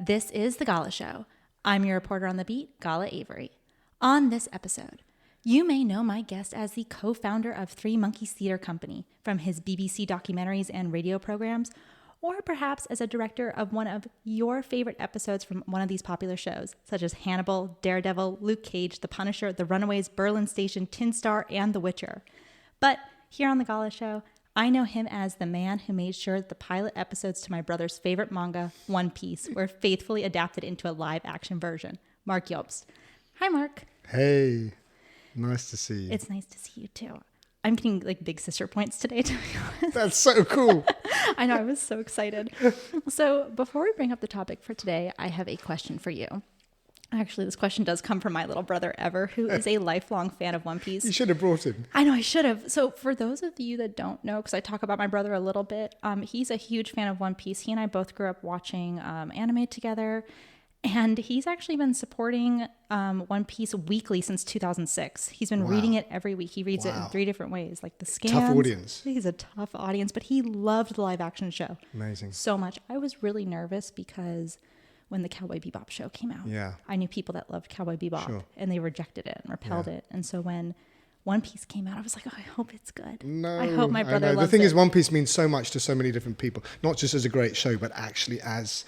This is the Gala Show. I'm your reporter on the beat, Gala Avery. On this episode, you may know my guest as the co-founder of Three Monkeys Theatre Company from his BBC documentaries and radio programs, or perhaps as a director of one of your favorite episodes from one of these popular shows, such as Hannibal, Daredevil, Luke Cage, The Punisher, The Runaways, Berlin Station, Tin Star, and The Witcher. But here on the Gala Show, I know him as the man who made sure that the pilot episodes to my brother's favorite manga, One Piece, were faithfully adapted into a live-action version. Marc Jobst. Hi, Marc. Hey, nice to see you. It's nice to see you, too. I'm getting like big sister points today, to be honest. That's so cool. I know, I was so excited. So before we bring up the topic for today, I have a question for you. Actually, this question does come from my little brother, Ever, who is a lifelong fan of One Piece. You should have brought him. I know, I should have. So for those of you that don't know, because I talk about my brother a little bit, he's a huge fan of One Piece. He and I both grew up watching anime together. And he's actually been supporting One Piece weekly since 2006. He's been reading it every week. He reads it in 3 different ways, like the scans. Tough audience. He's a tough audience, but he loved the live action show. Amazing. So much. I was really nervous because when the Cowboy Bebop show came out, I knew people that loved Cowboy Bebop and they rejected it and repelled it. And so when One Piece came out, I was like, oh, I hope it's good. No, I hope my brother loves it. The thing is, One Piece means so much to so many different people, not just as a great show, but actually as,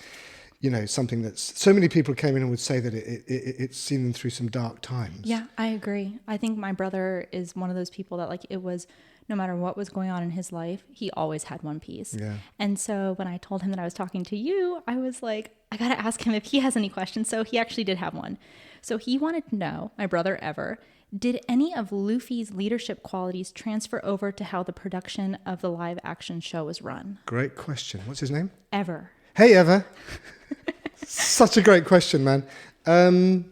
you know, something that's so many people came in and would say that it's seen them through some dark times. Yeah, I agree. I think my brother is one of those people that, like, it was no matter what was going on in his life, he always had One Piece. Yeah. And so when I told him that I was talking to you, I was like, I got to ask him if he has any questions. So he actually did have one. So he wanted to know, my brother Ever, did any of Luffy's leadership qualities transfer over to how the production of the live action show was run? Great question. What's his name? Ever. Hey, Ever. Such a great question, man.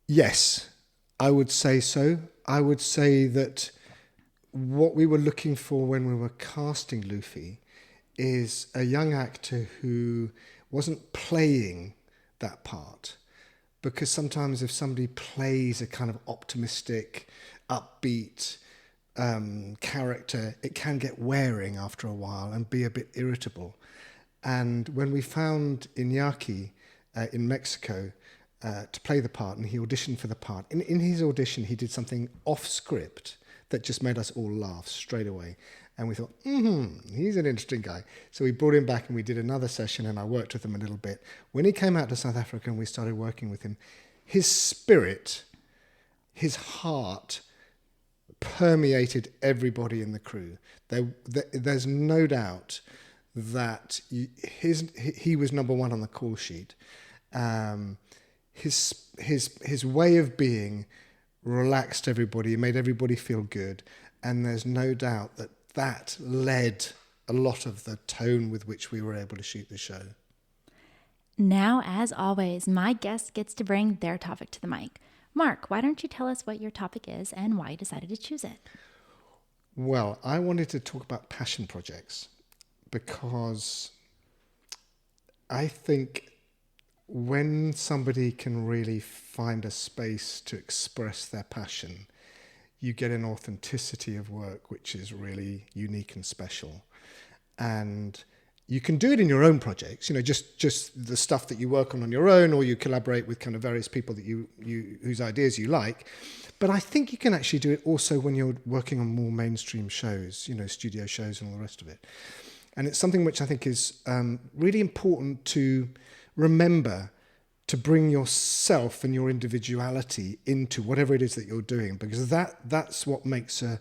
Yes, I would say so. I would say that what we were looking for when we were casting Luffy is a young actor who wasn't playing that part. Because sometimes if somebody plays a kind of optimistic, upbeat character, it can get wearing after a while and be a bit irritable. And when we found Iñaki in Mexico to play the part, and he auditioned for the part, in his audition he did something off script that just made us all laugh straight away. And we thought, he's an interesting guy. So we brought him back and we did another session and I worked with him a little bit. When he came out to South Africa and we started working with him, his spirit, his heart permeated everybody in the crew. There's no doubt that he was number one on the call sheet. His way of being relaxed everybody, made everybody feel good, and there's no doubt that led a lot of the tone with which we were able to shoot the show. Now, as always, my guest gets to bring their topic to the mic. Marc, why don't you tell us what your topic is and why you decided to choose it? Well, I wanted to talk about passion projects because I think when somebody can really find a space to express their passion, you get an authenticity of work which is really unique and special. And you can do it in your own projects, you know, just the stuff that you work on your own, or you collaborate with kind of various people that you whose ideas you like. But I think you can actually do it also when you're working on more mainstream shows, you know, studio shows and all the rest of it. And it's something which I think is really important to remember, to bring yourself and your individuality into whatever it is that you're doing, because that's what makes a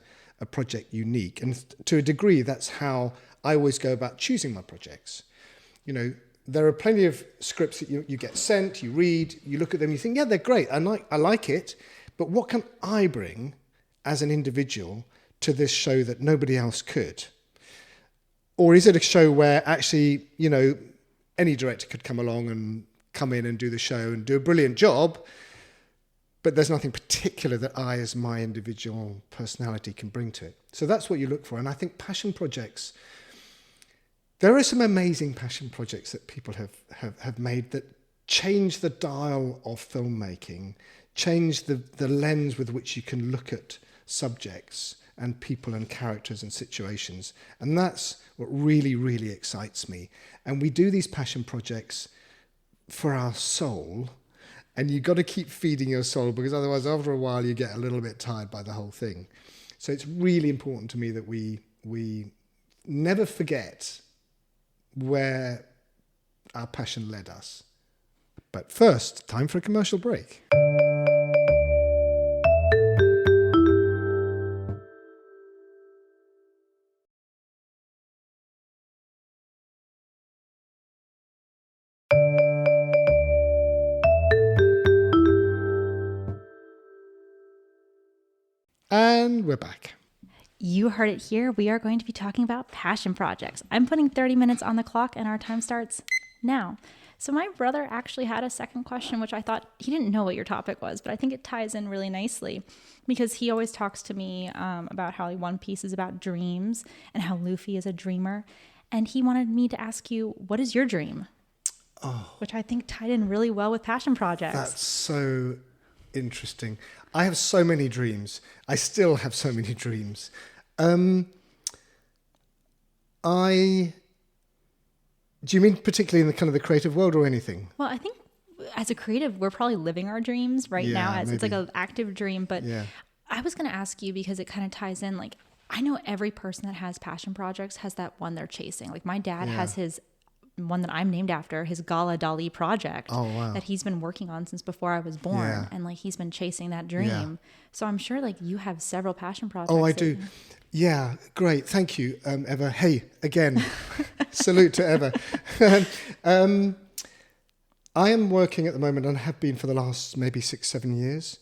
project unique. And to a degree, that's how I always go about choosing my projects. You know, there are plenty of scripts that you get sent, you read, you look at them, you think, yeah, they're great, I like it, but what can I bring as an individual to this show that nobody else could? Or is it a show where actually, you know, any director could come along and come in and do the show and do a brilliant job, but there's nothing particular that I, as my individual personality, can bring to it. So that's what you look for. And I think passion projects, there are some amazing passion projects that people have made that change the dial of filmmaking, change the lens with which you can look at subjects and people and characters and situations. And that's what really, really excites me. And we do these passion projects for our soul. And you've got to keep feeding your soul, because otherwise, after a while, you get a little bit tired by the whole thing. So it's really important to me that we never forget where our passion led us. But first, time for a commercial break. And we're back. You heard it here. We are going to be talking about passion projects. I'm putting 30 minutes on the clock and our time starts now. So my brother actually had a second question, which I thought he didn't know what your topic was, but I think it ties in really nicely because he always talks to me about how One Piece is about dreams and how Luffy is a dreamer. And he wanted me to ask you, what is your dream? Oh, which I think tied in really well with passion projects. That's so interesting. I have so many dreams. I still have so many dreams. Do you mean particularly in the kind of the creative world or anything? Well, I think as a creative, we're probably living our dreams right now. As it's like an active dream. But I was going to ask you because it kind of ties in. Like, I know every person that has passion projects has that one they're chasing. Like my dad has his one that I'm named after, his Gala project that he's been working on since before I was born. Yeah. And like, he's been chasing that dream. Yeah. So I'm sure like you have several passion projects. Oh, I do. Yeah. Great. Thank you, Eva. Hey, again, salute to Eva. I am working at the moment and have been for the last maybe 6-7 years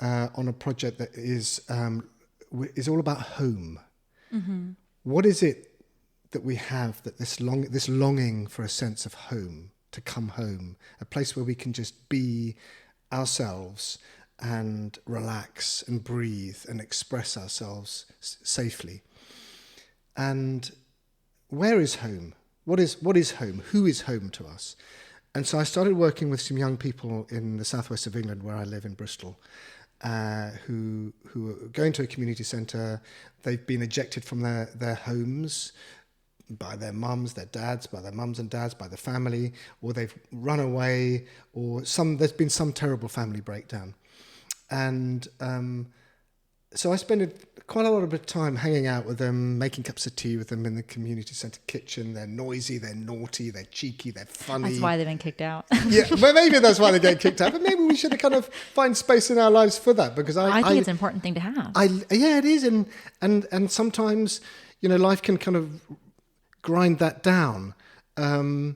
on a project that is all about home. Mm-hmm. What is it that we have, that this longing for a sense of home, to come home, a place where we can just be ourselves and relax and breathe and express ourselves safely. And where is home? What is home? Who is home to us? And so I started working with some young people in the southwest of England, where I live in Bristol, who are going to a community centre. They've been ejected from their homes by their mums, their dads, by their mums and dads, by the family, or they've run away, or there's been some terrible family breakdown. And so I spend quite a lot of time hanging out with them, making cups of tea with them in the community centre kitchen. They're noisy, they're naughty, they're cheeky, they're funny. That's why they've been kicked out. Yeah, well, maybe that's why they get kicked out. But maybe we should kind of find space in our lives for that, because I think it's an important thing to have. Yeah, it is, and sometimes life can kind of grind that down, and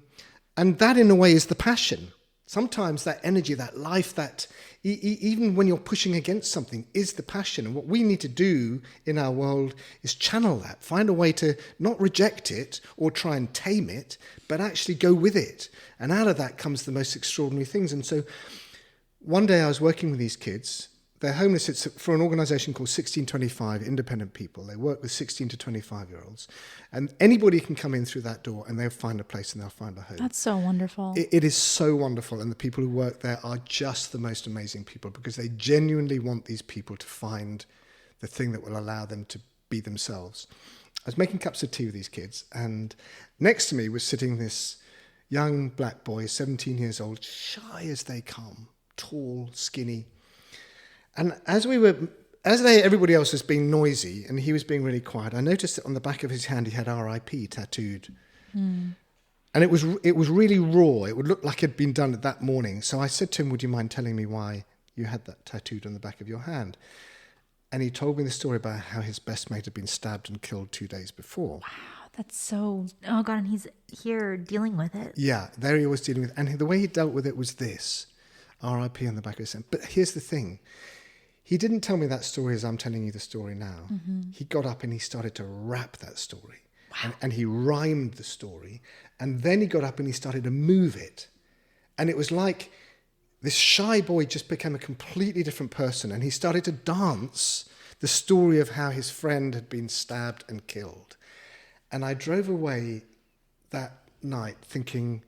that in a way is the passion. Sometimes that energy, that life, that even when you're pushing against something, is the passion. And what we need to do in our world is channel that, find a way to not reject it or try and tame it, but actually go with it. And out of that comes the most extraordinary things. And so one day I was working with these kids. They're homeless. It's for an organisation called 1625 Independent People. They work with 16 to 25-year-olds. And anybody can come in through that door and they'll find a place and they'll find a home. That's so wonderful. It is so wonderful. And the people who work there are just the most amazing people, because they genuinely want these people to find the thing that will allow them to be themselves. I was making cups of tea with these kids, and next to me was sitting this young black boy, 17 years old, shy as they come, tall, skinny. And everybody else was being noisy and he was being really quiet, I noticed that on the back of his hand he had RIP tattooed. And it was really raw. It would look like it had been done that morning. So I said to him, would you mind telling me why you had that tattooed on the back of your hand? And he told me the story about how his best mate had been stabbed and killed 2 days before. Wow, that's so... Oh, God, and he's here dealing with it. Yeah, there he was dealing with it. And the way he dealt with it was this, RIP on the back of his hand. But here's the thing. He didn't tell me that story as I'm telling you the story now. Mm-hmm. He got up and he started to rap that story. Wow. And he rhymed the story. And then he got up and he started to move it. And it was like this shy boy just became a completely different person. And he started to dance the story of how his friend had been stabbed and killed. And I drove away that night thinking,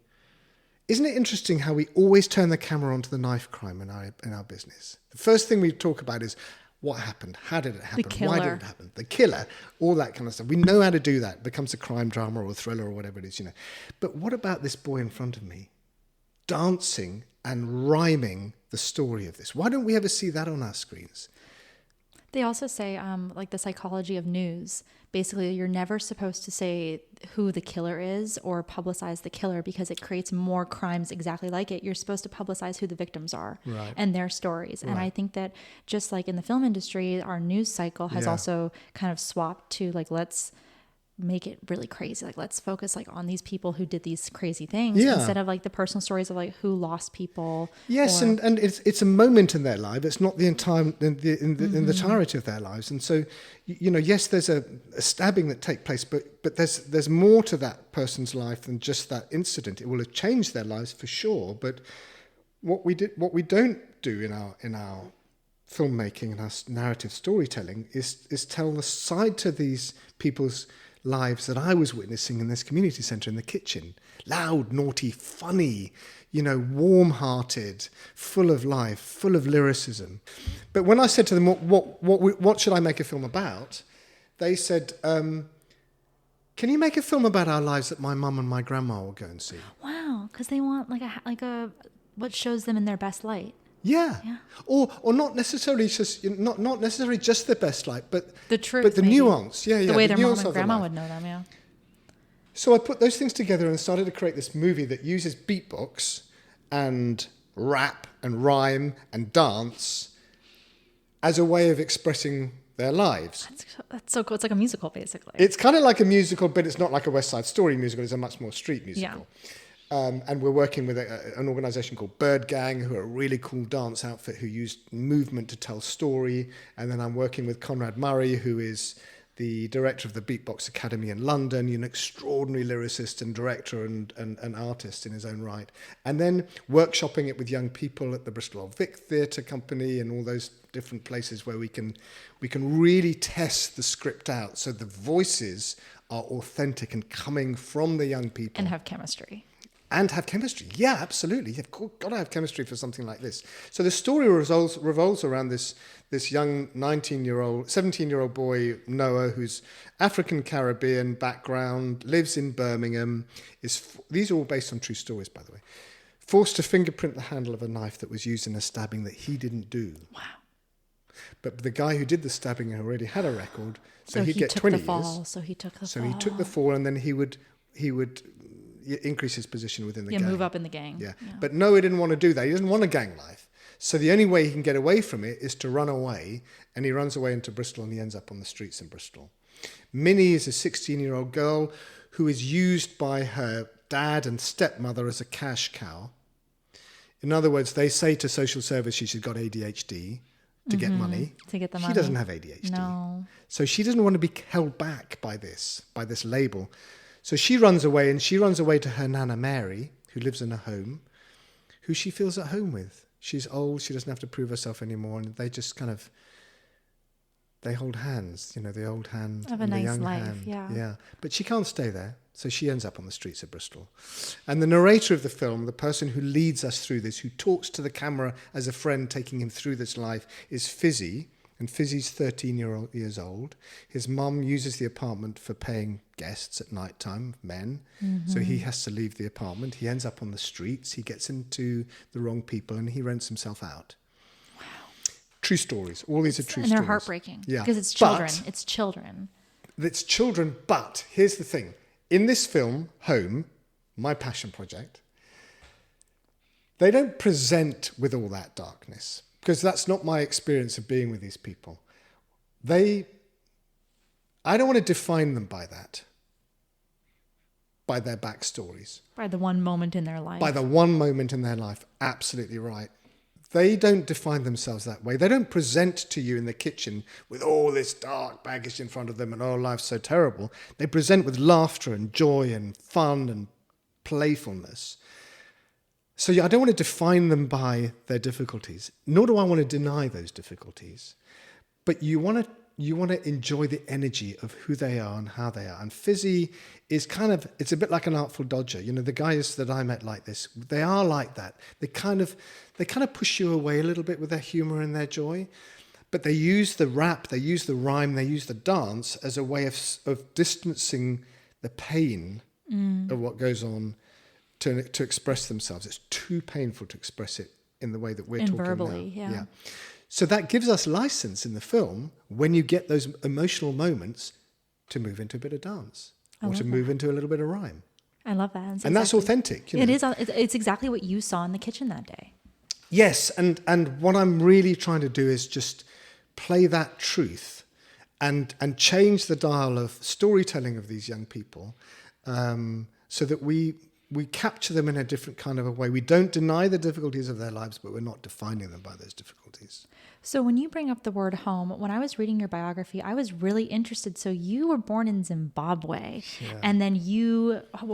isn't it interesting how we always turn the camera onto the knife crime in our business? The first thing we talk about is, what happened, how did it happen, The killer. why did it happen, the killer, all that kind of stuff. We know how to do that. It becomes a crime drama or a thriller or whatever it is, you know. But what about this boy in front of me dancing and rhyming the story of this? Why don't we ever see that on our screens? They also say, like the psychology of news, basically you're never supposed to say who the killer is or publicize the killer because it creates more crimes exactly like it. You're supposed to publicize who the victims are and their stories. And I think that just like in the film industry, our news cycle has also kind of swapped to like, let's make it really crazy. Like, let's focus like on these people who did these crazy things instead of like the personal stories of like who lost people. Yes, and it's a moment in their life. It's not the entire in the entirety of their lives. And so, you know, yes, there's a stabbing that takes place, but there's more to that person's life than just that incident. It will have changed their lives for sure. But what we don't do in our filmmaking and our narrative storytelling is tell the side to these people's lives that I was witnessing in this community centre in the kitchen. Loud, naughty, funny, you know, warm-hearted, full of life, full of lyricism. But when I said to them, what should I make a film about? They said, can you make a film about our lives that my mum and my grandma will go and see? Wow, because they want like a what shows them in their best light. Yeah. Or not necessarily just not necessarily just the best light, but the truth, but the maybe. nuance. Yeah, the way their mom nuance and grandma would know them. Yeah. So I put those things together and started to create this movie that uses beatbox and rap and rhyme and dance as a way of expressing their lives. That's so cool. It's like a musical, basically. It's kind of like a musical, but it's not like a West Side Story musical. It's a much more street musical. Yeah. And we're working with an organisation called Bird Gang, who are a really cool dance outfit who use movement to tell story. And then I'm working with Conrad Murray, who is the director of the Beatbox Academy in London, an extraordinary lyricist and director and artist in his own right. And then workshopping it with young people at the Bristol Old Vic Theatre Company and all those different places where we can really test the script out so the voices are authentic and coming from the young people. And have chemistry. And have chemistry. Yeah, absolutely. You've got to have chemistry for something like this. So the story revolves around this young 17-year-old boy, Noah, who's African-Caribbean background, lives in Birmingham. These are all based on true stories, by the way. Forced to fingerprint the handle of a knife that was used in a stabbing that he didn't do. Wow. But the guy who did the stabbing already had a record, so he'd he get took 20 the fall, years. So he took the fall. So he took the fall, and then he would increase his position within the gang. Move up in the gang. Yeah. But Noah didn't want to do that. He doesn't want a gang life. So the only way he can get away from it is to run away, and he runs away into Bristol, and he ends up on the streets in Bristol. Minnie is a 16-year-old girl who is used by her dad and stepmother as a cash cow. In other words, they say to social service she's got ADHD to get money. To get the money. She doesn't have ADHD. No. So she doesn't want to be held back by this label. So she runs away, and she runs away to her Nana Mary, who lives in a home, who she feels at home with. She's old, she doesn't have to prove herself anymore, and they just kind of, they hold hands, you know, the old hand Have a and the nice young life, hand. yeah. But she can't stay there, so she ends up on the streets of Bristol. And the narrator of the film, the person who leads us through this, who talks to the camera as a friend taking him through this life, is Fizzy. And Fizzy's 13 years old. His mum uses the apartment for paying guests at night time, men. So he has to leave the apartment. He ends up on the streets. He gets into the wrong people, and he rents himself out. Wow. True stories. All these are true stories. And they're heartbreaking. Yeah. Because it's children. But It's children. it's children, but here's the thing. In this film, Home, my passion project, they don't present with all that darkness, because that's not my experience of being with these people. I don't want to define them by that, by their backstories. By the one moment in their life. By the one moment in their life, absolutely right. They don't define themselves that way. They don't present to you in the kitchen with all this dark baggage in front of them and, oh, life's so terrible. They present with laughter and joy and fun and playfulness. So I don't want to define them by their difficulties, nor do I want to deny those difficulties. But you want to enjoy the energy of who they are and how they are. And Fizzy is it's a bit like an Artful Dodger. You know, the guys that I met like this, they are like that. They kind of push you away a little bit with their humor and their joy. But they use the rap, they use the rhyme, they use the dance as a way of distancing the pain of what goes on to express themselves. It's too painful to express it in the way that we're talking verbally, now. yeah. So that gives us license in the film, when you get those emotional moments, to move into a bit of dance or to move into a little bit of rhyme. I love that. And that's authentic. It is. It's exactly what you saw in the kitchen that day. Yes, and what I'm really trying to do is just play that truth and change the dial of storytelling of these young people, so that we capture them in a different kind of a way. We don't deny the difficulties of their lives, but we're not defining them by those difficulties. So when you bring up the word home, when I was reading your biography, I was really interested. So you were born in Zimbabwe, and then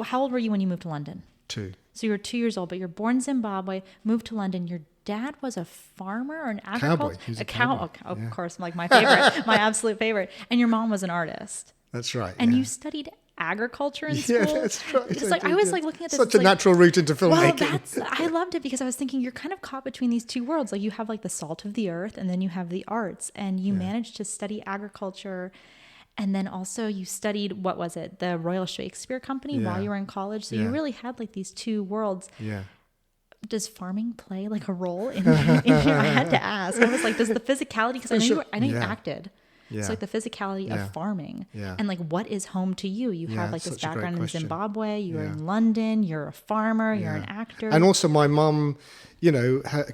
how old were you when you moved to London? 2. So you were 2 years old, but you're born in Zimbabwe, moved to London. Your dad was a farmer or an agriculture? Cowboy. He's a cowboy. cowboy. Of course, like my favorite, my absolute favorite. And your mom was an artist. That's right. And you studied agriculture in school. Yeah, that's right. It's like I was like looking at this. Such a natural route into filmmaking. Well, I loved it because I was thinking you're kind of caught between these two worlds. Like you have like the salt of the earth, and then you have the arts, and you managed to study agriculture, and then also you studied, what was it, the Royal Shakespeare Company while you were in college. So you really had like these two worlds. Yeah. Does farming play like a role in here? I had to ask. I was like, does the physicality? Because I know you acted. Yeah. So like the physicality of farming, and like what is home to you? You have like this background in Zimbabwe. You're in London. You're a farmer. You're an actor. And also, my mum,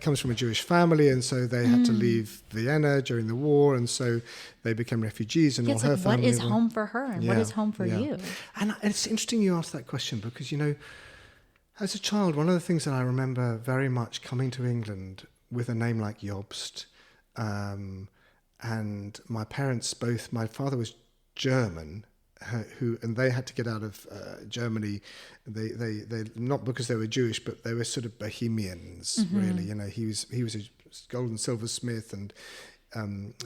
comes from a Jewish family, and so they had to leave Vienna during the war, and so they became refugees. And all her family. What is home for her, and what is home for you? And it's interesting you asked that question because as a child, one of the things that I remember very much coming to England with a name like Jobst. And my parents both, my father was German, and they had to get out of Germany. They not because they were Jewish, but they were sort of bohemians, really. He was a gold and silversmith, and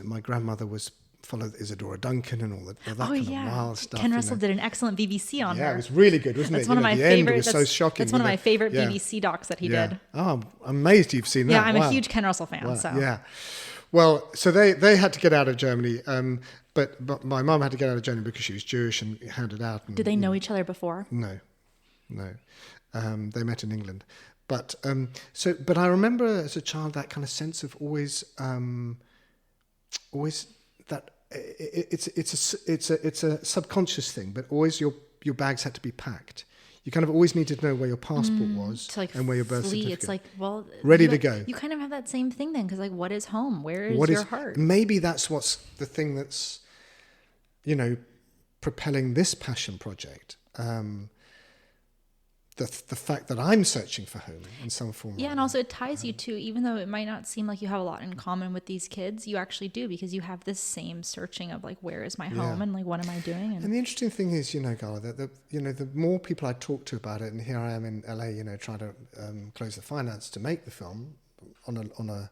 my grandmother followed Isadora Duncan and all that kind of wild stuff. Ken Russell did an excellent BBC on her. Yeah, it was really good, wasn't it? That's one of my favorite. It was so shocking. That's one of my favorite BBC docs that he did. Oh, I'm amazed you've seen that. Yeah, I'm a huge Ken Russell fan. Wow. So yeah. Well, so they had to get out of Germany, but my mum had to get out of Germany because she was Jewish and handed out. And, did they know each other before? No. They met in England, but I remember as a child that kind of sense of always that it's a subconscious thing, but always your bags had to be packed. You kind of always needed to know where your passport was and where your birth certificate. It's like, well, ready to go. You kind of have that same thing then, because like, what is home? Where is your heart? Maybe that's what's the thing that's, propelling this passion project. The fact that I'm searching for home in some form. Yeah, and also it ties you to, even though it might not seem like you have a lot in common with these kids, you actually do, because you have this same searching of like, where is my home and like, what am I doing? And the interesting thing is, Gala, that the more people I talk to about it, and here I am in LA, trying to close the finance to make the film on a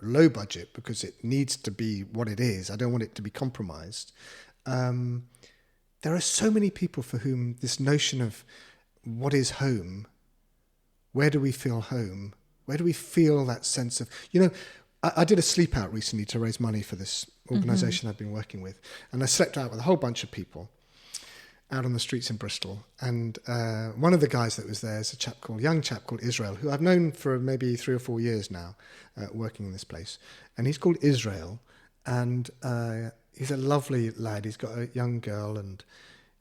low budget because it needs to be what it is. I don't want it to be compromised. There are so many people for whom this notion of what is home? Where do we feel home? Where do we feel that sense of, I did a sleep out recently to raise money for this organisation I've been working with. And I slept out with a whole bunch of people out on the streets in Bristol. And one of the guys that was there is a young chap called Israel, who I've known for maybe 3 or 4 years now, working in this place. And he's called Israel. And he's a lovely lad. He's got a young girl, and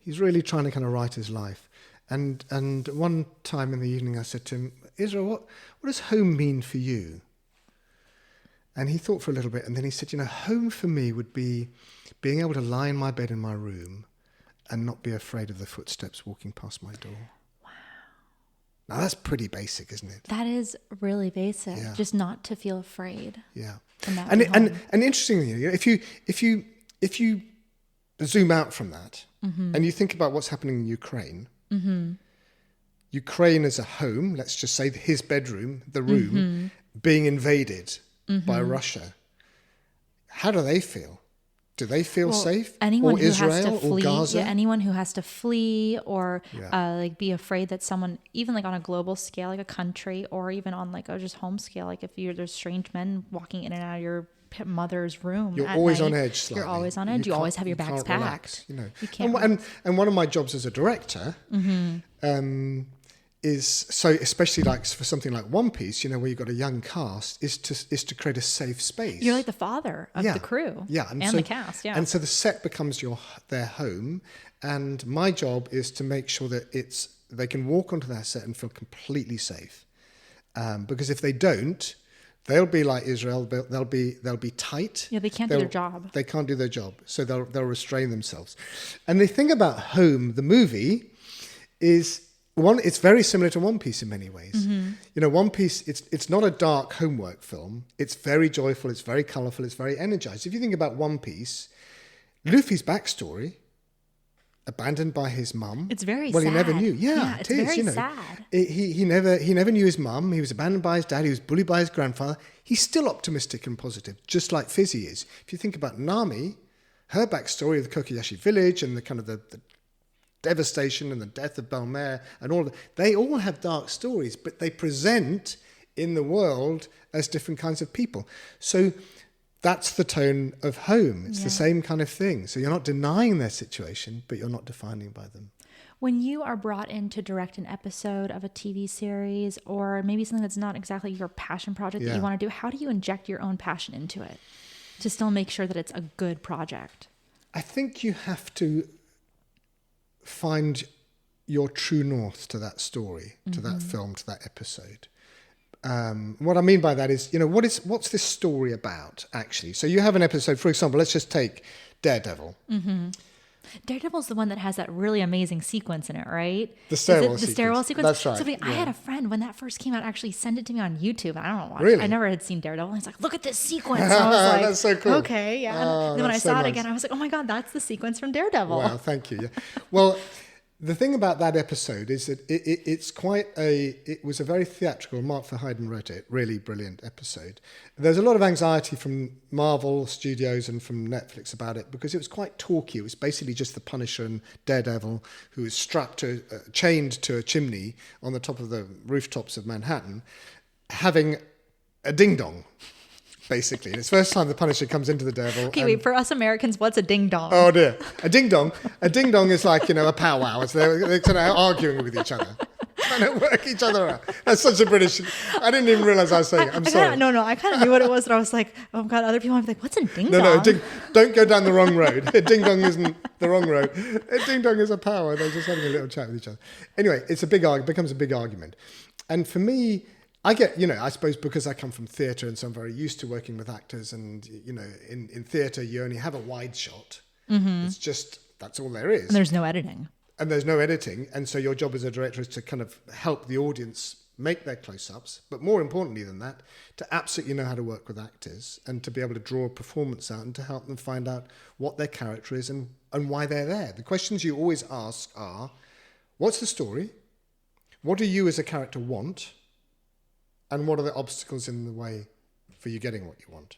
he's really trying to kind of write his life. And one time in the evening I said to him, Israel, what does home mean for you? And he thought for a little bit, and then he said, home for me would be being able to lie in my bed in my room and not be afraid of the footsteps walking past my door. Wow. Now that's pretty basic, isn't it? That is really basic. Yeah. Just not to feel afraid. Yeah. And interestingly, if you zoom out from that and you think about what's happening in Ukraine, Ukraine as a home, let's just say his bedroom, the room, being invaded by Russia. How do they feel? Do they feel safe? Anyone or who Israel has to flee, or Gaza? Anyone who has to flee or like be afraid that someone, even like on a global scale, like a country, or even on like a just home scale, like if there's strange men walking in and out of your mother's room. You're at always night. on edge slightly. You're always on edge. You always have your bags can't packed. Relax, you know. You can't. And one of my jobs as a director is, so especially like for something like One Piece, you know, where you've got a young cast, is to create a safe space. You're like the father of the crew. Yeah, and the cast. Yeah, and so the set becomes their home, and my job is to make sure that they can walk onto that set and feel completely safe, because if they don't, they'll be like Israel. They'll be tight. Yeah, they can't do their job. They can't do their job, so they'll restrain themselves. And the thing about Home, the movie, is it's very similar to One Piece in many ways. Mm-hmm. You know, One Piece, it's not a dark homework film. It's very joyful. It's very colourful. It's very energized. If you think about One Piece, Luffy's backstory, abandoned by his mum. It's very well, sad. he never knew. Yeah, it's it is. very You know, sad. He never knew his mum. He was abandoned by his dad. He was bullied by his grandfather. He's still optimistic and positive, just like Fizzy is. If you think about Nami, her backstory of the Kokoyashi village and the kind of the devastation and the death of Belmer and all of that, they all have dark stories, but they present in the world as different kinds of people. So that's the tone of Home. It's the same kind of thing. So you're not denying their situation, but you're not defining by them. When you are brought in to direct an episode of a TV series, or maybe something that's not exactly your passion project that you want to do, how do you inject your own passion into it to still make sure that it's a good project? I think you have to find your true north to that story, to that film, to that episode. What I mean by that is, you know, what's this story about, actually? So you have an episode, for example, let's just take Daredevil. Mm-hmm. Daredevil's the one that has that really amazing sequence in it, right? The stairwell sequence. That's right. So I had a friend when that first came out actually send it to me on YouTube. I don't know why. Really? I never had seen Daredevil. And he's like, look at this sequence. And I was like, that's so cool. Okay, yeah. And then when I saw it again, I was like, oh my God, that's the sequence from Daredevil. Wow, thank you. Yeah. Well, the thing about that episode is that it was a very theatrical, Mark Verheiden wrote it, really brilliant episode. There's a lot of anxiety from Marvel Studios and from Netflix about it because it was quite talky. It was basically just the Punisher and Daredevil who was chained to a chimney on the top of the rooftops of Manhattan, having a ding-dong. Basically, it's the first time the Punisher comes into the Daredevil. Okay, wait, for us Americans, what's a ding dong? Oh dear, a ding dong is like, you know, a powwow. It's they're kind of arguing with each other, trying to work each other out. That's such a British. I didn't even realize I was saying it. I'm sorry. I kind of knew what it was, but I was like, oh God, other people might be like, what's a ding dong? No, don't go down the wrong road. A ding dong isn't the wrong road. A ding dong is a powwow. They're just having a little chat with each other. Anyway, becomes a big argument, and for me, I get, you know, I suppose because I come from theatre and so I'm very used to working with actors and, you know, in theatre you only have a wide shot. Mm-hmm. It's just, that's all there is. And there's no editing. And so your job as a director is to kind of help the audience make their close-ups, but more importantly than that, to absolutely know how to work with actors and to be able to draw a performance out and to help them find out what their character is and why they're there. The questions you always ask are, what's the story? What do you as a character want? And what are the obstacles in the way for you getting what you want?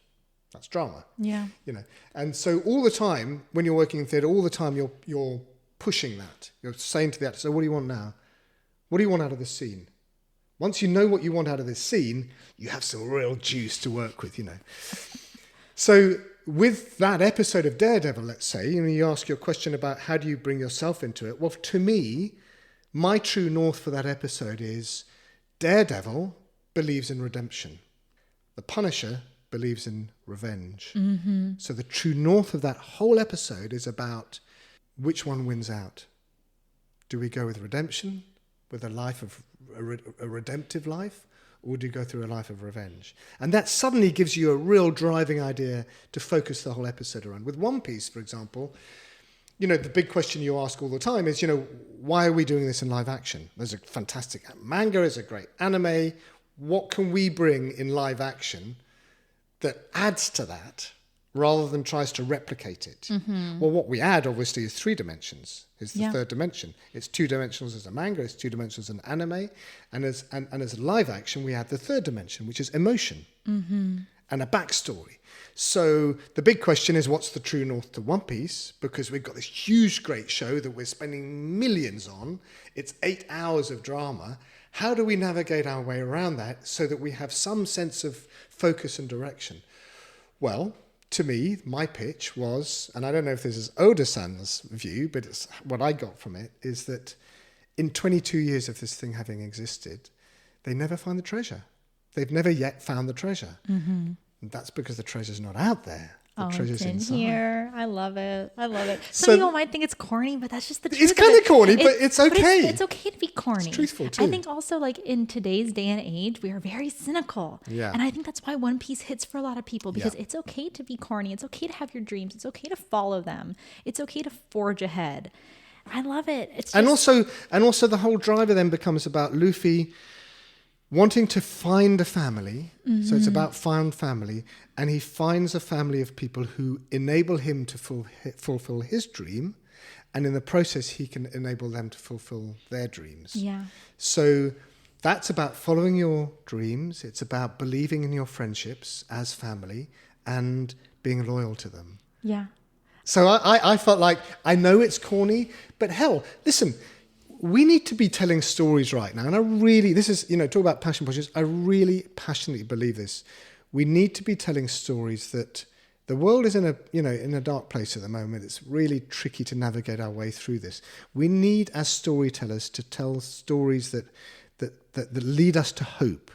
That's drama. Yeah. You know, and so all the time when you're working in theatre, all the time you're pushing that. You're saying to the actor, so what do you want now? What do you want out of this scene? Once you know what you want out of this scene, you have some real juice to work with, you know. So with that episode of Daredevil, let's say, you know, you ask your question about how do you bring yourself into it? Well, to me, my true north for that episode is Daredevil believes in redemption. The Punisher believes in revenge. Mm-hmm. So the true north of that whole episode is about which one wins out. Do we go with redemption, with a redemptive life, or do you go through a life of revenge? And that suddenly gives you a real driving idea to focus the whole episode around. With One Piece, for example, you know, the big question you ask all the time is, you know, why are we doing this in live action? There's a fantastic manga, there's a great anime. What can we bring in live action that adds to that rather than tries to replicate it? Mm-hmm. Well, what we add, obviously, is 3 dimensions, is the third dimension. It's 2 dimensionals as a manga, it's 2 dimensions as an anime, and as live action, we add the 3rd dimension, which is emotion and a backstory. So the big question is, what's the true north to One Piece? Because we've got this huge, great show that we're spending millions on. It's 8 hours of drama. How do we navigate our way around that so that we have some sense of focus and direction? Well, to me, my pitch was, and I don't know if this is Oda-san's view, but it's what I got from it, is that in 22 years of this thing having existed, they never find the treasure. They've never yet found the treasure. And that's because the treasure's not out there. The treasure's it's in inside. here. I love it. Some So- people might think it's corny, but that's just the truth. It's of kind it. of corny, but it's okay. It's okay to be corny. It's truthful too. I think also like in today's day and age, we are very cynical. Yeah. And I think that's why One Piece hits for a lot of people, because Yeah. it's okay to be corny. It's okay to have your dreams. It's okay to follow them. It's okay to forge ahead. I love it. It's just, And also the whole driver then becomes about Luffy wanting to find a family. So it's about found family, and he finds a family of people who enable him to fulfill his dream, and in the process he can enable them to fulfill their dreams. yeah. So that's about following your dreams. It's about believing in your friendships as family and being loyal to them. Yeah. So I felt like, I know it's corny, but hell, listen, we need to be telling stories right now. And I really, this is, talk about passion projects. I really passionately believe this. We need to be telling stories that the world is in a dark place at the moment. It's really tricky to navigate our way through this. We need, as storytellers, to tell stories that lead us to hope,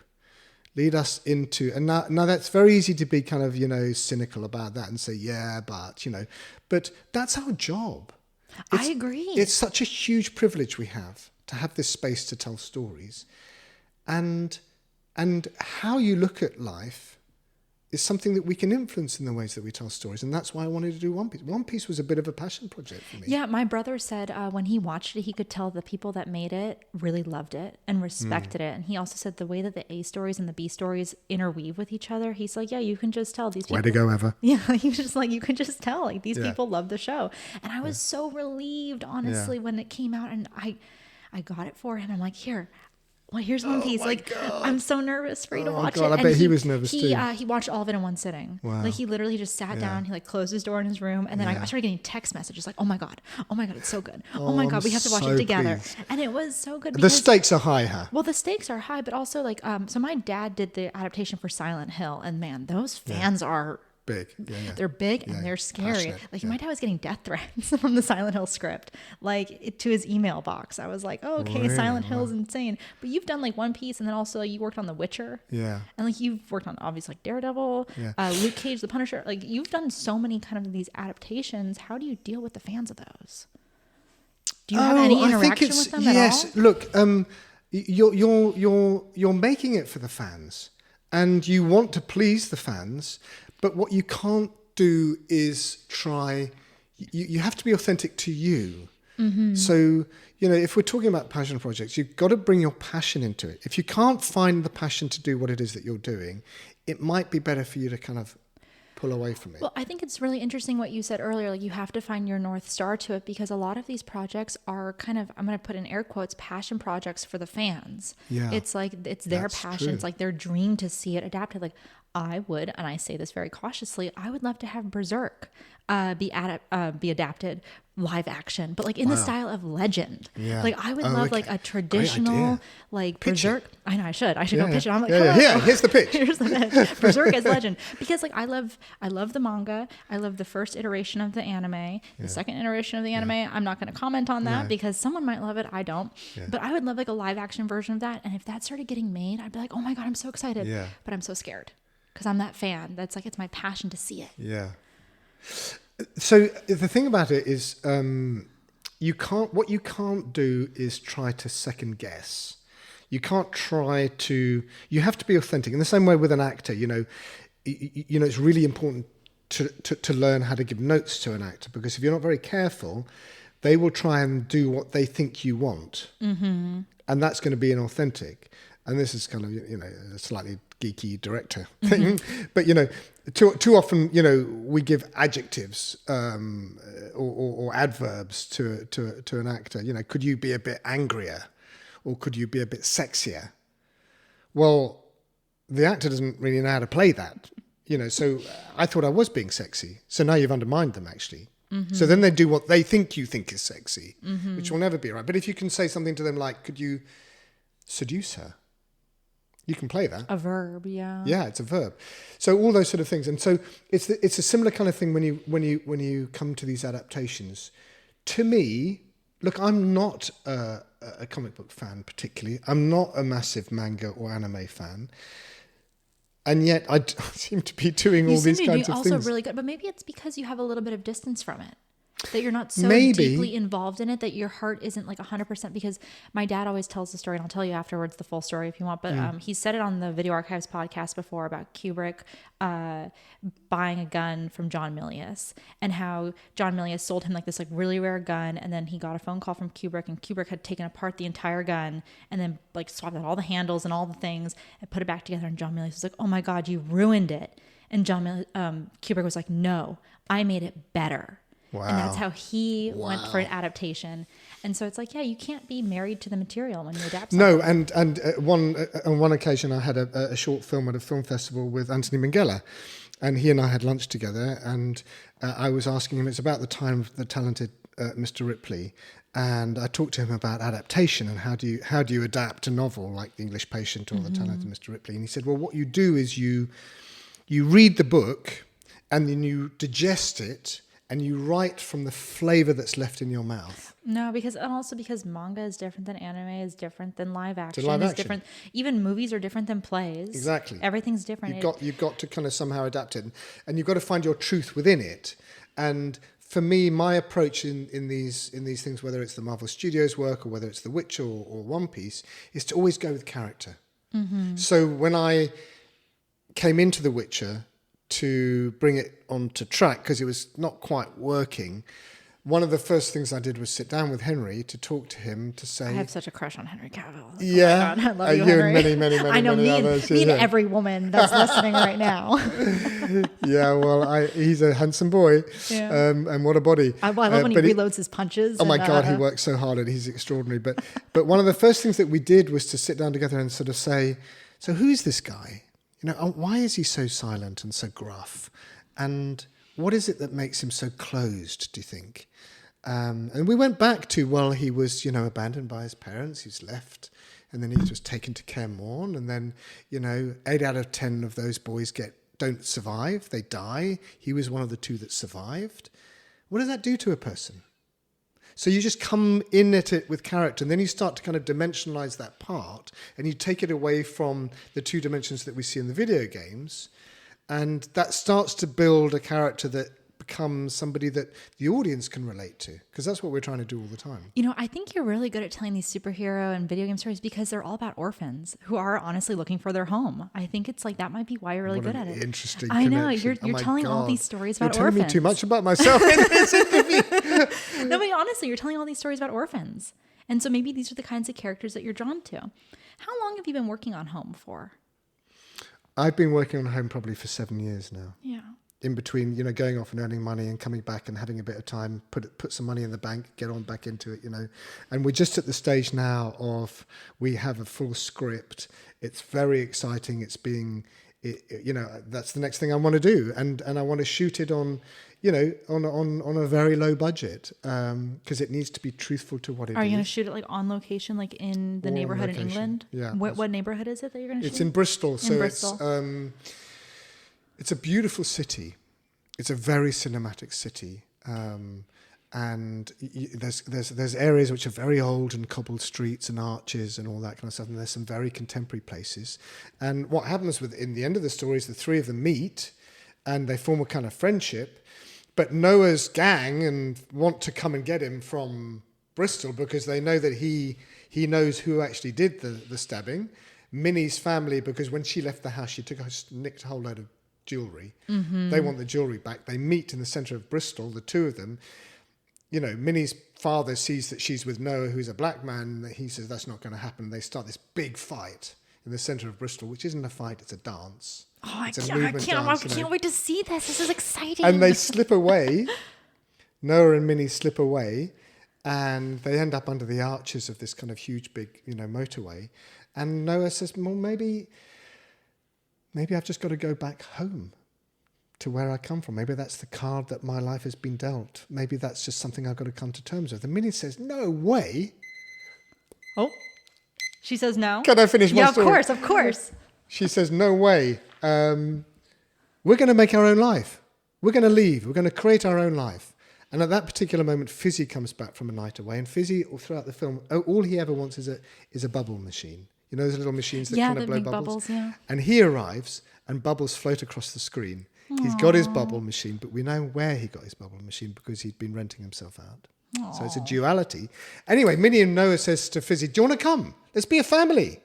lead us into, and now that's very easy to be kind of, cynical about that and say, yeah, but that's our job. I agree. It's such a huge privilege we have to have this space to tell stories, and how you look at life is something that we can influence in the ways that we tell stories, and that's why I wanted to do One Piece. One Piece was a bit of a passion project for me. Yeah, my brother said when he watched it, he could tell the people that made it really loved it and respected it. And he also said the way that the A stories and the B stories interweave with each other, he's like, yeah, you can just tell these people. Way to go, Eva. Yeah, he was just like, you can just tell, like, these Yeah. people love the show. And I was so relieved, honestly, when it came out, and I got it for him. I'm like, here. Well, here's One Piece. my Like, God. I'm so nervous for you to Oh, watch God, it. I And bet he was nervous too. He watched all of it in one sitting. Wow. Like, he literally just sat down. He like closed his door in his room, and then I started getting text messages like, "Oh my god, it's so good. Oh my god, we have to watch so it together." pleased. And it was so good. The because- stakes are high, huh? well, the stakes are high, but also like, so my dad did the adaptation for Silent Hill, and man, those fans are. Big. Yeah. They're big and they're scary. passionate, Like yeah. my dad was getting death threats from the Silent Hill script, to his email box. I was like, oh, okay, Really? Silent Hill's insane. But you've done like One Piece, and then also you worked on The Witcher. Yeah. And like you've worked on obviously like Daredevil, Yeah. Luke Cage, The Punisher. Like you've done so many kind of these adaptations. How do you deal with the fans of those? Do you have any interaction with them at all? Look, you're making it for the fans, and you want to please the fans, but what you can't do is try. You have to be authentic to you. Mm-hmm. So if we're talking about passion projects, you've got to bring your passion into it. If you can't find the passion to do what it is that you're doing, it might be better for you to kind of pull away from it. Well, I think it's really interesting what you said earlier. Like you have to find your North Star to it, because a lot of these projects are kind of, I'm going to put in air quotes, passion projects for the fans. Yeah. It's like, it's their That's passion. true. It's like their dream to see it adapted. Like I would, and I say this very cautiously, I would love to have Berserk be adapted live action, but like in the style of Legend. Yeah. Like I would Oh, love okay. like a Great traditional idea. like Pitch it. Berserk. I know I should go Yeah, pitch it. I'm like, yeah, hello. yeah. Here's the pitch. Here's the pitch. Berserk as Legend, because like I love the manga. I love the first iteration of the anime. The second iteration of the anime, I'm not going to comment on that No. because someone might love it. I don't. Yeah. But I would love like a live action version of that. And if that started getting made, I'd be like, oh my god, I'm so excited. Yeah. But I'm so scared because I'm that fan. That's like, it's my passion to see it. Yeah. So the thing about it is, what you can't do is try to second guess. You can't try to. You have to be authentic. In the same way with an actor, it's really important to learn how to give notes to an actor, because if you're not very careful, they will try and do what they think you want, and that's going to be inauthentic. And this is kind of a slightly geeky director thing, but too often we give adjectives or adverbs to an actor. Could you be a bit angrier, or could you be a bit sexier? Well, the actor doesn't really know how to play that. So I thought I was being sexy. So now you've undermined them, actually. So then they do what they think you think is sexy, which will never be right. But if you can say something to them like, could you seduce her? You can play that. A verb, yeah. Yeah, it's a verb. So all those sort of things, and so it's a similar kind of thing when you come to these adaptations. To me, look, I'm not a comic book fan particularly. I'm not a massive manga or anime fan, and yet I seem to be doing all these kinds of things. Also really good, but maybe it's because you have a little bit of distance from it. That you're not so Maybe. deeply involved in it that your heart isn't like 100%, because my dad always tells the story, and I'll tell you afterwards the full story if you want, but he said it on the Video Archives podcast before about Kubrick buying a gun from John Milius, and how John Milius sold him like this like really rare gun, and then he got a phone call from Kubrick, and Kubrick had taken apart the entire gun and then like swapped out all the handles and all the things and put it back together, and John Milius was like, oh my God, you ruined it. And Kubrick was like, no, I made it better. Wow. And that's how he went for an adaptation. And so it's like, yeah, you can't be married to the material when you adapt something. No, and on one occasion I had a short film at a film festival with Anthony Minghella, and he and I had lunch together, and I was asking him, it's about the time of the talented Mr. Ripley, and I talked to him about adaptation and how do you adapt a novel like The English Patient or The Talented Mr. Ripley. And he said, well, what you do is you read the book and then you digest it, and you write from the flavor that's left in your mouth. No, because manga is different than anime, is different than live action. Live is action. Different. Even movies are different than plays. Exactly. Everything's different. You've got to kind of somehow adapt it, and you've got to find your truth within it. And for me, my approach in these things, whether it's the Marvel Studios work or whether it's The Witcher or One Piece, is to always go with character. Mm-hmm. So when I came into The Witcher to bring it onto track, because it was not quite working, one of the first things I did was sit down with Henry to talk to him to say... I have such a crush on Henry Cavill. Yeah. Oh my God, I love you, and Henry. many I know many me others. and every woman that's listening right now. Yeah, well, he's a handsome boy. Yeah. And what a body. I love when he reloads his punches. Oh my God, he works so hard and he's extraordinary. But one of the first things that we did was to sit down together and sort of say, so who is this guy? You know, why is he so silent and so gruff? And what is it that makes him so closed, do you think? And we went back to, well, he was, abandoned by his parents. He's left, and then he was taken to Cairnmorn. And then, 8 out of 10 of those boys don't survive. They die. He was one of the 2 that survived. What does that do to a person? So you just come in at it with character, and then you start to kind of dimensionalize that part, and you take it away from the 2 dimensions that we see in the video games, and that starts to build a character that becomes somebody that the audience can relate to, because that's what we're trying to do all the time. I think you're really good at telling these superhero and video game stories because they're all about orphans who are honestly looking for their home. I think it's like that might be why you're really good at it. Interesting. I know connection. you're telling all these stories about you're orphans. You're telling me too much about myself in this interview. No, but honestly, you're telling all these stories about orphans, and so maybe these are the kinds of characters that you're drawn to. How long have you been working on Home for? I've been working on Home probably for 7 years now. Yeah. In between, going off and earning money and coming back and having a bit of time, put some money in the bank, get on back into it, And we're just at the stage now of we have a full script. It's very exciting. It's that's the next thing I want to do, and I want to shoot it on, on a very low budget, because it needs to be truthful to what it is. Are you going to shoot it like on location, like in the neighborhood in England? Yeah. What neighborhood is it that you're going to shoot? It's in Bristol. Bristol. It's a beautiful city. It's a very cinematic city, and there's areas which are very old and cobbled streets and arches and all that kind of stuff. And there's some very contemporary places. And what happens in the end of the story is the 3 of them meet, and they form a kind of friendship. But Noah's gang and want to come and get him from Bristol because they know that he knows who actually did the stabbing. Minnie's family, because when she left the house, she nicked a whole load of jewellery. Mm-hmm. They want the jewellery back. They meet in the centre of Bristol, the 2 of them. Minnie's father sees that she's with Noah, who's a black man. He says that's not going to happen. They start this big fight in the centre of Bristol, which isn't a fight, it's a dance. Oh, I can't wait to see this. This is exciting. And they slip away. Noah and Minnie slip away, and they end up under the arches of this kind of huge, big, motorway. And Noah says, well, maybe I've just got to go back home to where I come from. Maybe that's the card that my life has been dealt. Maybe that's just something I've got to come to terms with. And Minnie says, no way. Oh. She says no? Can I finish my yeah, story? Of course. She says, no way. We're going to make our own life. We're going to leave. We're going to create our own life. And at that particular moment, Fizzy comes back from a night away. And Fizzy, throughout the film, all he ever wants is a bubble machine. You know those little machines that kind of blow bubbles? Yeah. And he arrives and bubbles float across the screen. Aww. He's got his bubble machine, but we know where he got his bubble machine because he'd been renting himself out. Aww. So it's a duality. Anyway, Minnie and Noah says to Fizzy, do you want to come? Let's be a family.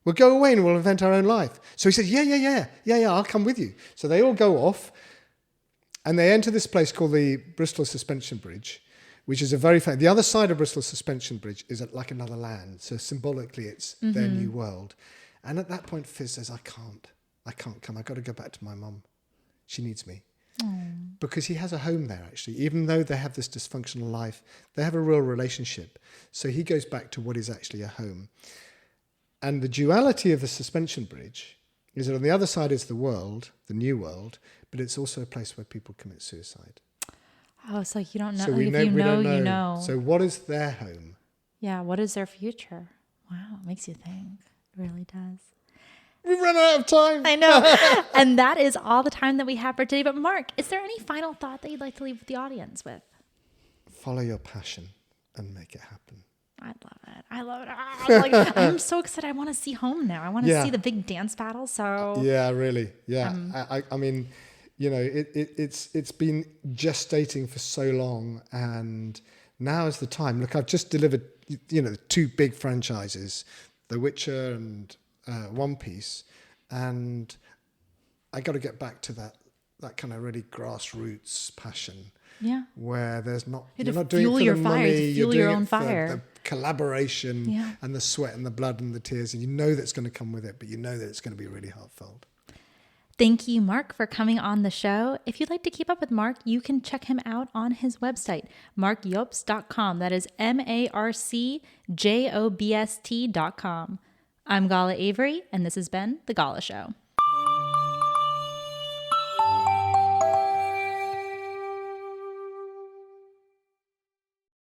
We'll go away and we'll invent our own life. So he said, yeah, I'll come with you. So they all go off and they enter this place called the Bristol Suspension Bridge, which is the other side of Bristol Suspension Bridge is like another land. So symbolically, it's their new world. And at that point, Fizz says, I can't come. I've got to go back to my mum. She needs me. Because he has a home there, actually. Even though they have this dysfunctional life, they have a real relationship. So he goes back to what is actually a home. And the duality of the suspension bridge is that on the other side is the world, the new world, but it's also a place where people commit suicide. Oh, so you don't know. So we don't know. So what is their home? Yeah, what is their future? Wow, it makes you think. It really does. We've run out of time. I know. And that is all the time that we have for today. But Mark, is there any final thought that you'd like to leave the audience with? Follow your passion and make it happen. I love it. I'm so excited. I want to see home now. I want to see the big dance battle. So yeah, really. Yeah. I mean, you know, it's been gestating for so long, and now is the time. Look, I've just delivered, you know, 2 big franchises, The Witcher and One Piece, and I got to get back to that kind of really grassroots passion. Yeah. Where there's not, you're not doing it for the money, you're doing your own fire. The collaboration and the sweat and the blood and the tears, and you know that's going to come with it, but you know that it's going to be really heartfelt. Thank you, Mark, for coming on the show. If you'd like to keep up with Mark, you can check him out on his website, marcjobst.com. That is MarcJobst.com. I'm Gala Avery, and this has been The Gala Show.